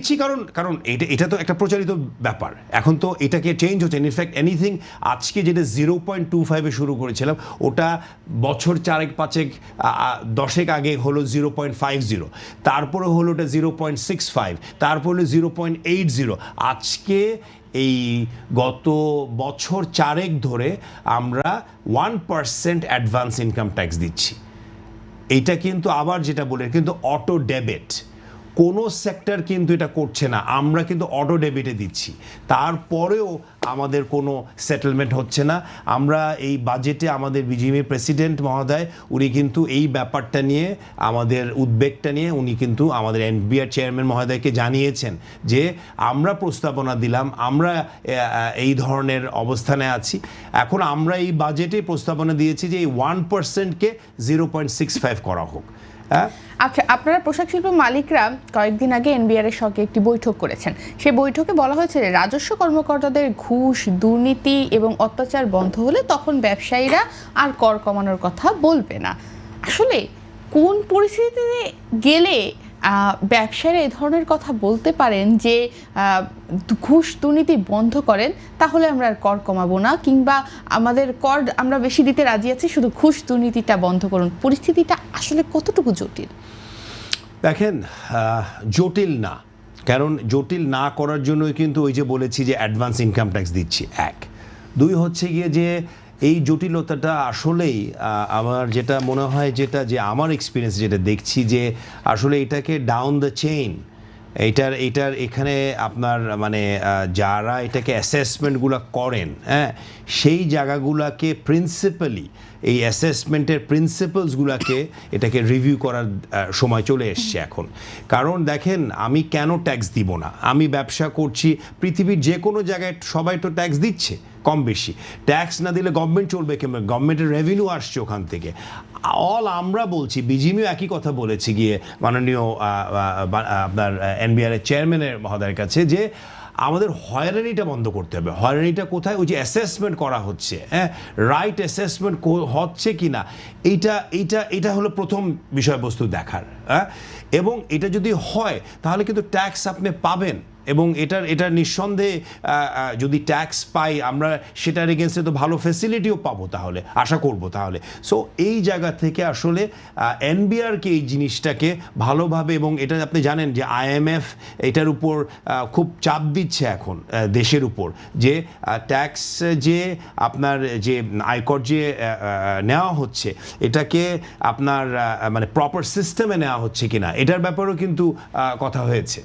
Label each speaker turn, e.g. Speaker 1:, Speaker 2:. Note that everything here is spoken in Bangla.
Speaker 1: দিচ্ছি কারণ কারণ এটা তো একটা প্রচারিত ব্যাপার, এখন তো এটাকে চেঞ্জ হচ্ছে। ইনফ্যাক্ট এনিথিং আজকে যেটা 0.25 শুরু করেছিলাম ওটা বছর 4-5 10 আগে হলো 0.50, তারপরে হলো ওটা 0.65, তারপর হলো 0.80। আজকে এই গত বছর 4 ধরে আমরা 1% অ্যাডভান্স ইনকাম ট্যাক্স দিচ্ছি। এইটা কিন্তু আবার যেটা বলে কিন্তু অটো ডেবিট, কোনো সেক্টর কিন্তু এটা করছে না, আমরা কিন্তু অটো ডেবিটে দিচ্ছি, তারপরেও আমাদের কোনো সেটেলমেন্ট হচ্ছে না। আমরা এই বাজেটে আমাদের বিজিএমইএর প্রেসিডেন্ট মহোদয় উনি কিন্তু এই ব্যাপারটা নিয়ে আমাদের উদ্বেগটা নিয়ে উনি কিন্তু আমাদের এনবিআর চেয়ারম্যান মহোদয়কে জানিয়েছেন যে আমরা প্রস্তাবনা দিলাম, আমরা এই ধরনের অবস্থানে আছি। এখন আমরা এই বাজেটে প্রস্তাবনা দিয়েছি যে এই 1%কে 0.65 করা হোক।
Speaker 2: আচ্ছা, আপনারা পোশাক শিল্প মালিকরা কয়েকদিন আগে এনবিআর এর সঙ্গে একটি বৈঠক করেছেন। সেই বৈঠকে বলা হয়েছে যে রাজস্ব কর্মকর্তাদের ঘুষ, দুর্নীতি এবং অত্যাচার বন্ধ হলে তখন ব্যবসায়ীরা আর কর কমানোর কথা বলবে না। আসলে কোন পরিস্থিতিতে গেলে ব্যবসায়ীরা এই ধরনের কথা বলতে পারেন যে ঘুষ দুর্নীতি বন্ধ করেন, তাহলে আমরা আর কর কমাবো না, কিংবা আমাদের কর আমরা বেশি দিতে রাজি আছি, শুধু ঘুষ দুর্নীতিটা বন্ধ করুন? পরিস্থিতিটা আসলে কতটুকু জটিল?
Speaker 1: দেখেন, জটিল না, কারণ জটিল না করার জন্যই কিন্তু ওই যে বলেছি যে অ্যাডভান্স ইনকাম ট্যাক্স দিচ্ছি। 1, 2 হচ্ছে গিয়ে যে এই জটিলতাটা আসলেই আমার যেটা মনে হয়, যেটা যে আমার এক্সপিরিয়েন্স যেটা দেখছি যে আসলে এটাকে ডাউন দ্য চেইন, এইটার এখানে আপনার মানে যারা এটাকে অ্যাসেসমেন্টগুলো করেন, হ্যাঁ, সেই জায়গাগুলোকে প্রিন্সিপালি এই অ্যাসেসমেন্টের প্রিন্সিপালসগুলোকে এটাকে রিভিউ করার সময় চলে এসছে এখন। কারণ দেখেন, আমি কেন ট্যাক্স দিব না? আমি ব্যবসা করছি, পৃথিবীর যে কোনো জায়গায় সবাই তো ট্যাক্স দিচ্ছে কম বেশি। ট্যাক্স না দিলে গভর্নমেন্ট চলবে কেমন? গভর্নমেন্টের রেভিনিউ আসছে ওখান থেকে। আমরা বলছি, বিজিএমইও একই কথা বলেছে গিয়ে মাননীয় আপনার এনবিআর চেয়ারম্যানের মহোদয়ের কাছে যে আমাদের হয়রানিটা বন্ধ করতে হবে। হয়রানিটা কোথায়? ওই যে অ্যাসেসমেন্ট করা হচ্ছে, হ্যাঁ, রাইট অ্যাসেসমেন্ট হচ্ছে কি না, এইটা হলো প্রথম বিষয়বস্তু দেখার, হ্যাঁ। এবং এটা যদি হয় তাহলে কিন্তু ট্যাক্স আপনি পাবেন, এবং এটার নিঃসন্দেহে যদি ট্যাক্স পাই আমরা সেটার এগেনস্টে তো ভালো ফ্যাসিলিটিও পাবো, তাহলে আশা করব। তাহলে সো এই জায়গা থেকে আসলে এনবিআরকে এই জিনিসটাকে ভালোভাবে, এবং এটা আপনি জানেন যে আইএমএফ এটার উপর খুব চাপ দিচ্ছে এখন দেশের উপর, যে ট্যাক্স যে আপনার যে আয়কর যে নেওয়া হচ্ছে এটাকে আপনার মানে প্রপার সিস্টেমে নেওয়া হচ্ছে কিনা, এটার ব্যাপারেও কিন্তু কথা হয়েছে।